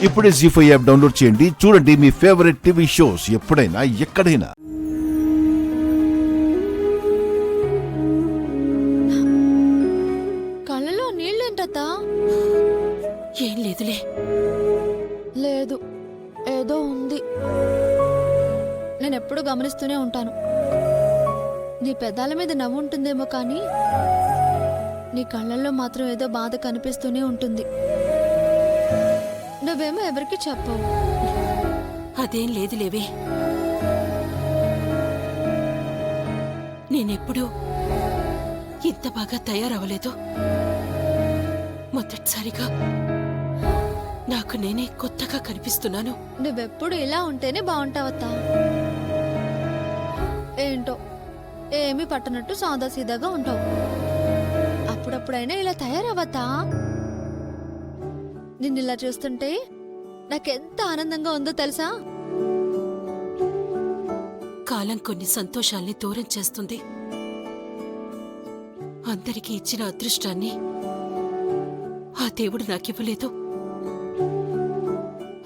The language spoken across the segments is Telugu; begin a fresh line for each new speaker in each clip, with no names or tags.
ఇప్పుడే జీ5 యాప్ డౌన్లోడ్ చేయండి. చూడండి మీ ఫేవరెట్ టీవీ షోస్ ఎప్పుడైనా ఎక్కడైనా.
కళ్ళలో నీళ్ళేంటత్తా?
ఏం లేదులే.
లేదు, ఏదో ఉంది. నేనెప్పుడు గమనిస్తూనే ఉంటాను. నీ పెదాల మీద నవ్వు ఉంటుందేమో కానీ నీ కళ్ళల్లో మాత్రం ఏదో బాధ కనిపిస్తూనే ఉంటుంది. నువ్వేమో ఎవరికి చెప్పవు.
అదేం లేదులేవే. నేనెప్పుడూ ఇంత బాగా తయారవ్వలేదు. మొదటిసారిగా నాకు నేనే కొత్తగా కనిపిస్తున్నాను.
నువ్వెప్పుడు ఇలా ఉంటేనే బాగుంటావత్తా. ఏంటో ఏమీ పట్టనట్టు సాదాసీదాగా ఉంటావు. అప్పుడప్పుడైనా ఇలా తయారవద్దా? నిన్నిలా చూస్తుంటే నాకెంత ఆనందంగా ఉందో తెలుసా?
కాలం కొన్ని సంతోషాల్ని దూరం చేస్తుంది. అందరికీ ఇచ్చిన అదృష్టాన్ని ఆ దేవుడు నాకివ్వలేదు.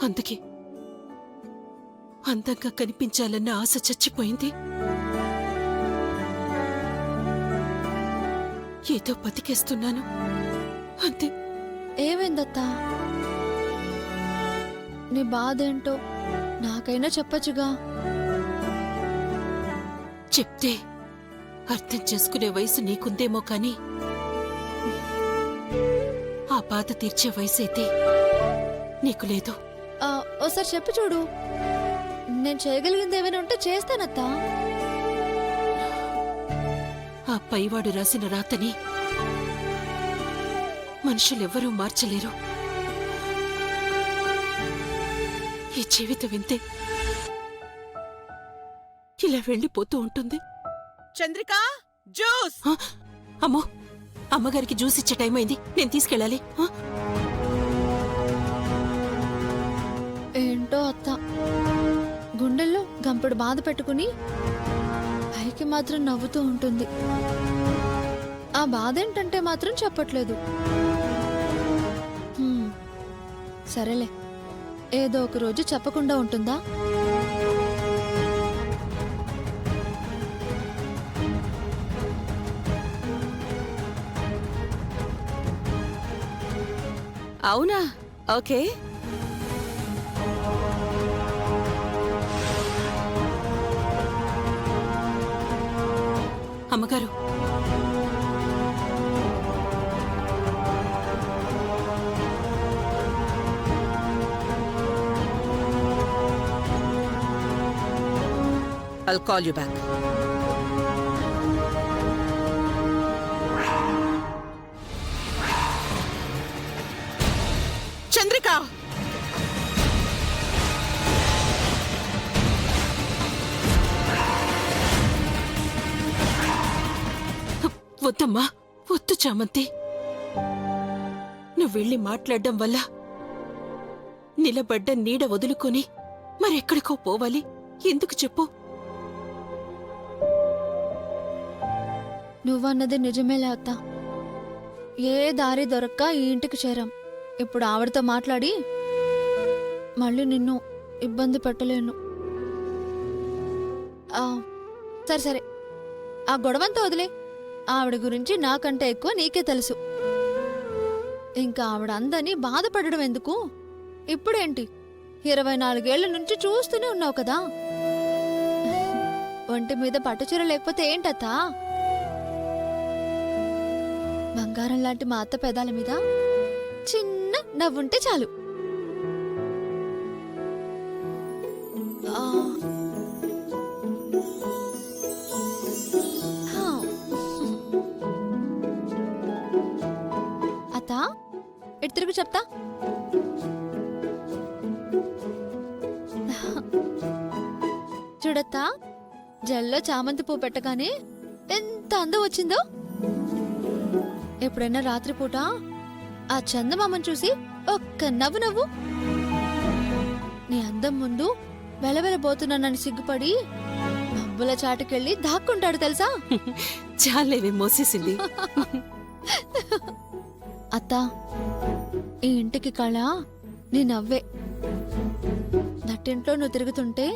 అందుకే అందంగా కనిపించాలన్న ఆశ చచ్చిపోయింది. ఏదో బతికేస్తున్నాను అంతే.
ఏమైందత్తా? నీ బాధేంటో నాకైనా చెప్పచ్చుగా.
చెప్తే అర్థం చేసుకునే వయసు నీకుందేమో కాని ఆ బాధ తీర్చే వయసైతే నీకు లేదు.
ఓసారి చెప్పు చూడు. నేను చేయగలిగింది ఏమైనా ఉంటే చేస్తానత్తా.
ఆ పైవాడు రాసిన రాతని మనుషులెవ్వరూ మార్చలేరు. ఈ జీవితం వింతే ఇలా వెళ్ళిపోతూ ఉంటుంది.
చంద్రిక, జ్యూస్!
అమ్మో, అమ్మగారికి జ్యూస్ ఇచ్చే టైం అయింది. నేను తీసుకెళ్ళాలి.
ఏంటో అత్త, గుండెల్లో గంపెడు బాధ పెట్టుకుని పైకి మాత్రం నవ్వుతూ ఉంటుంది. ఆ బాధ ఏంటంటే మాత్రం చెప్పట్లేదు. సరేలే, ఏదో ఒక రోజు చెప్పకుండా ఉంటుందా?
అవునా? ఓకే.
అమ్మగారు,
I'll call you back. Chandrika!
వద్దమ్మా, వద్దు చామంతి. నువ్వెళ్ళి మాట్లాడడం వల్ల నిలబడ్డ నీడ వదులుకొని మరెక్కడికో పోవాలి. ఎందుకు చెప్పు?
నువ్వన్నది నిజమేలే అత్త. ఏ దారి దొరక్క ఈ ఇంటికి చేరాం. ఇప్పుడు ఆవిడతో మాట్లాడి మళ్ళీ నిన్ను ఇబ్బంది పెట్టలేను. సరే సరే, ఆ గొడవంతా వదిలే. ఆవిడ గురించి నాకంటే ఎక్కువ నీకే తెలుసు. ఇంకా ఆవిడ అందని బాధపడడం ఎందుకు? ఇప్పుడేంటి, 24 ఏళ్ల నుంచి చూస్తూనే ఉన్నావు కదా. ఒంటి మీద పట్టుచీర లేకపోతే ఏంటత్తా? బంగారం లాంటి మా అత్త పెదాల మీద చిన్న నవ్వుంటే చాలు. అత్తా, ఇటు తిరుగు చెప్తా. చూడత్తా, జల్లో చామంతి పువ్వు పెట్టగానే ఎంత అందం వచ్చిందో. ఎప్పుడైనా రాత్రిపూట ఆ చందమామను చూసి ఒక్క నవ్వు నవ్వు. నీ అందం ముందు వెలవెలబోతున్నానని సిగ్గుపడి మబ్బుల చాటుకెళ్ళి దాక్కుంటాడు తెలుసా?
చాలేవి మోసేసింది.
అత్తా, ఈ ఇంటికి కళ నీ నవ్వే. నట్టింట్లో నువ్వు తిరుగుతుంటే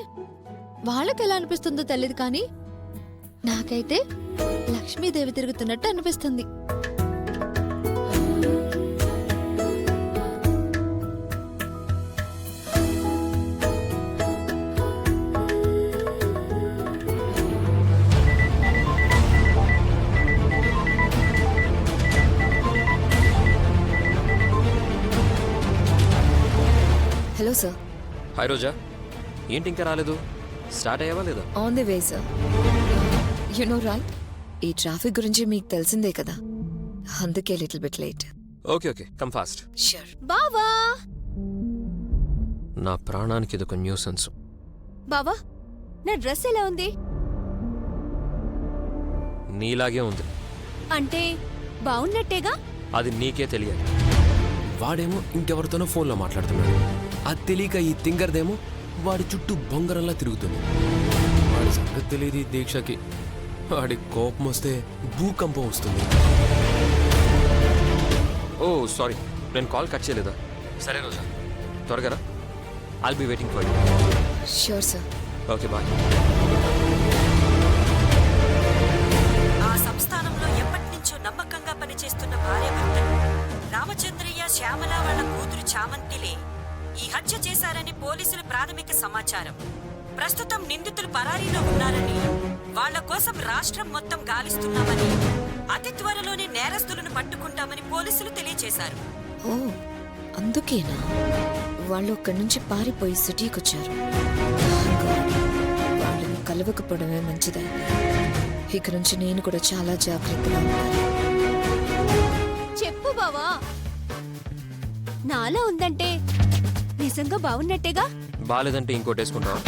వాళ్ళకి ఎలా అనిపిస్తుందో తెలియదు కానీ నాకైతే లక్ష్మీదేవి తిరుగుతున్నట్టు అనిపిస్తుంది.
Hello sir.
హాయ్ రోజా, ఏంటి ఇంకా రాలేదు? స్టార్ట్ అయ్యావా లేదా?
On the way sir. You know right, ఈ ట్రాఫిక్ గురించి మీకు తెలిసిందే కదా, అందుకే little bit late.
Okay okay, come fast.
Sure.
బావా
నా ప్రాణానికి ఇదొక న్యూసెన్స్.
బావా, నా డ్రెస్ ఎలా ఉంది?
నీలాగే ఉంది.
అంటే బాగున్నట్టేగా?
అది నీకే తెలియాలి. వాడేమో ఇంకెవరితోనో ఫోన్లో మాట్లాడుతున్నాడు. అది తెలియక ఈ తింగర్దేమో వాడి చుట్టూ బొంగరంలా తిరుగుతుంది. వాడి సంగతి తెలియదు ఈ దీక్షకి. వాడి కోపం వస్తే భూకంపం వస్తుంది. ఓ సారీ, నేను కాల్ కట్ చేయలేదా? సరే రోజా, త్వరగా రా. I'll be waiting for you.
Sure sir.
Okay bye.
ఆ సంస్థానంలో ఎప్పటినుంచో నమ్మకంగా పనిచేస్తున్న భార్యాభర్తలు రామచంద్రయ్య, శ్యామల వాళ్ళ కూతురు చామంతిలే ఈ హత్య చేశారని పోలీసుల ప్రాథమిక సమాచారం. ప్రస్తుతం నిందితులు పరారీలో ఉన్నారని, వాళ్ల కోసం రాష్ట్రం మొత్తం గాలిస్తున్నామని, అతి త్వరలోనే నేరస్తులను పట్టుకుంటామని పోలీసులు తెలియజేశారు.
ఓ, అందుకేనా వాళ్ళు అక్కడి నుంచి పారిపోయి సిటీకి వచ్చారు? వాళ్ళని కలవకపోవడమే మంచిదైంది. ఇక నుంచి నేను కూడా చాలా జాగ్రత్తగా ఉండాలి.
చెప్పు బావా, నాలా ఉందంటే నిజంగా బాగున్నట్టేగా?
బాలేదంటే ఇంకోటి వేసుకుంటావా?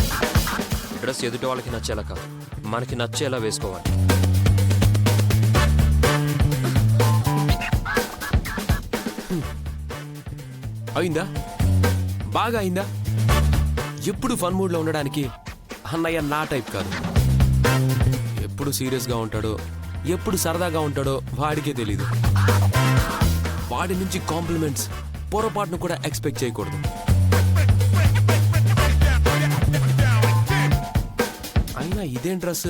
డ్రెస్ ఎదుటి వాళ్ళకి నచ్చేలా కాదు, మనకి నచ్చేలా వేసుకోవాలి. అయిందా? బాగా అయిందా? ఎప్పుడు ఫన్ మూడ్లో ఉండడానికి అన్నయ్య నా టైప్ కాదు. ఎప్పుడు సీరియస్గా ఉంటాడో, ఎప్పుడు సరదాగా ఉంటాడో వాడికే తెలీదు. వాడి నుంచి కాంప్లిమెంట్స్ పొరపాటును కూడా ఎక్స్పెక్ట్ చేయకూడదు. అయినా ఇదేం డ్రెస్?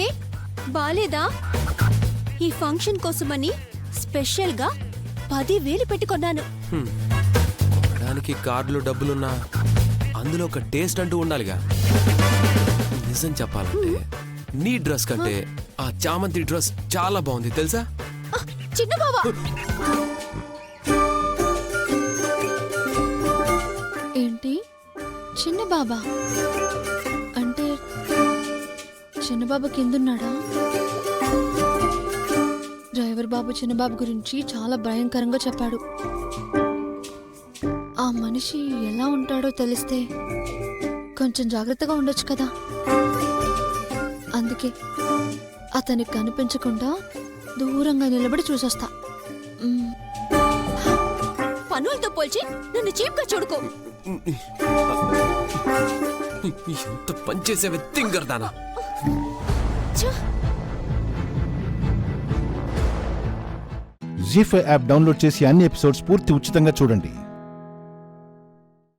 ఏ బాలేదా? ఈ ఫంక్షన్ కోసమని స్పెషల్ గా 10,000 పెట్టుకున్నాను.
కొనడానికి కార్డులో డబ్బులున్నా అందులో ఒక టేస్ట్ అంటూ ఉండాలిగా. నిజం చెప్పాలంటే నీ డ్రెస్ కంటే ఆ చామంతి డ్రెస్ చాలా బాగుంది తెలుసా?
చిన్న బావా, ఏంటి చిన్న బాబా అంటే చిన్నబాబు కిందున్నాడా? డ్రైవర్ బాబు చిన్నబాబు గురించి చాలా భయంకరంగా చెప్పాడు. ఆ మనిషి ఎలా ఉంటాడో తెలిస్తే కొంచెం జాగ్రత్తగా ఉండొచ్చు కదా. అందుకే అతనికి కనిపించకుండా దూరంగా నిలబడి చూసొస్తా. పనులతో పోల్చి నన్ను చీప్గా చూడుకో.
ఎంత పనిచేసేవి తింగర్దానా.
జీ5 యాప్ డౌన్లోడ్ చేసి అన్ని ఎపిసోడ్స్ పూర్తి ఉచితంగా చూడండి.